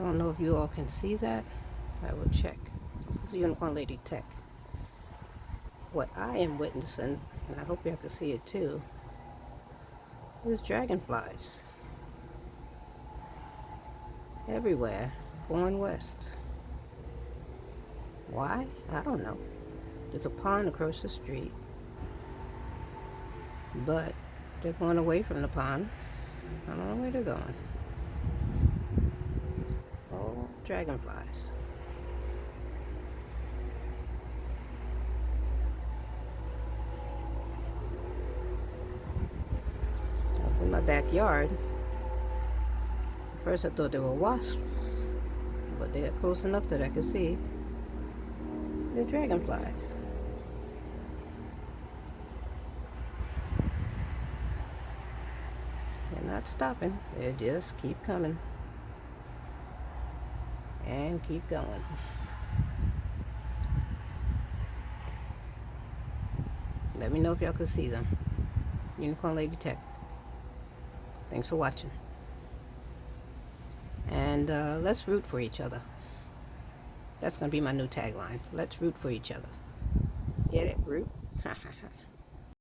don't know if you all can see that. I will check. This is Unicorn Lady Tech. What I am witnessing, and I hope y'all can see it too, is dragonflies everywhere going west. Why? I don't know. There's a pond across the street, but they're going away from the pond. I don't know where they're going. Oh, dragonflies. I was in my backyard. At first I thought they were wasps, but they got close enough that I could see they're dragonflies. They're not stopping. They just keep coming and keep going. Let me know if y'all can see them. Unicorn Lady Tech. Thanks for watching. And let's root for each other. That's going to be my new tagline. Let's root for each other. Get it? Root? Haha.